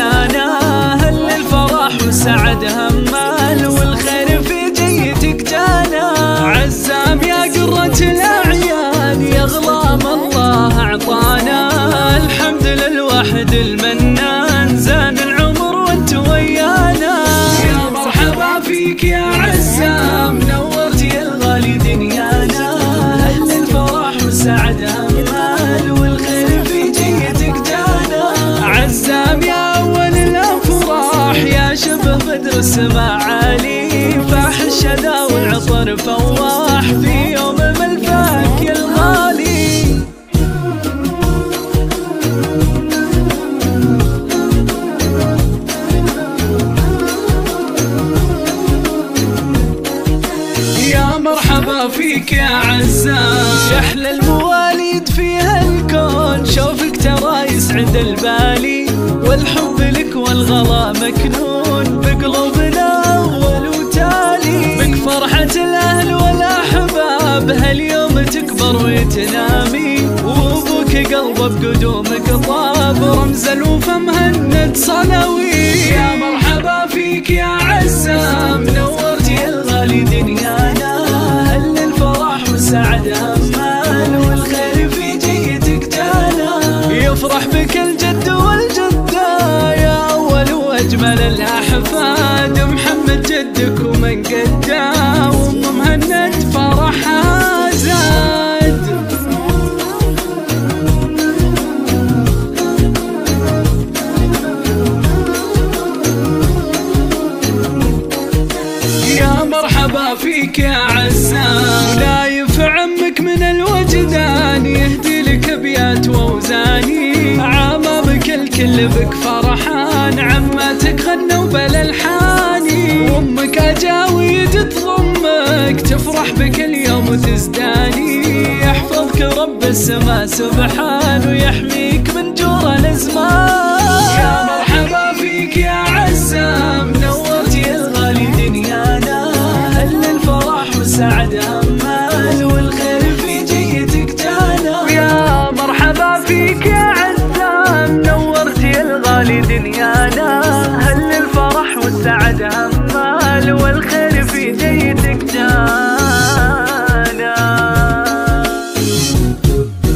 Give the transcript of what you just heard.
دنيانا. هل الفرح والسعد همال والخير في جيتك جانا. عزام يا قرة الأعيان يا غلام الله أعطانا. الحمد للواحد المنان زان العمر وانت ويانا. يا مرحبا فيك يا عزام نورت يا الغالي دنيانا. هل الفرح والسعد همال والخير في جيتك جانا. عزام يا أول الأفراح يا شبه بدر السما عالي. فاح الشذا والعطر فواح في يوم ملفاك يا الغالي. يا مرحبا فيك يا عزام يحلى المواليد في هالكون. شوفك ترى يسعد البالي والحب لك والغلا مكنون بقلوبنا أول وتالي. بك فرحة الأهل والأحباب هاليوم تكبر وتنامي. وأبوك قلبه بقدومك طاب رمز الوفا مهند صلوي. يا مرحبا فيك يا عزام نورت يا الغالي دنيانا. هل الفرح والسعد همال والخير في جيتك جانا. يفرح بك الجد والجدة يا أول وأجمل الأحفاد. محمد جدك ومن قده وأم مهند فرحها زاد. يا مرحبا فيك يا عزام نايف عمك من الوجدان يهدي لك ابيات واوزاني. عمامك الكل بك فرحان عماتك غنوا بالالحاني. وامك اجاويد تضمك تفرح بك اليوم وتزداني. يحفظك رب السما سبحان ويحميك من جور الازمان. يا مرحبا فيك يا عزام نورت يا الغالي دنيانا. هل الفرح والسعد همال والخير في جيتك جانا. يا مرحبا فيك يا عزام نورت يا الغالي دنيانا. هل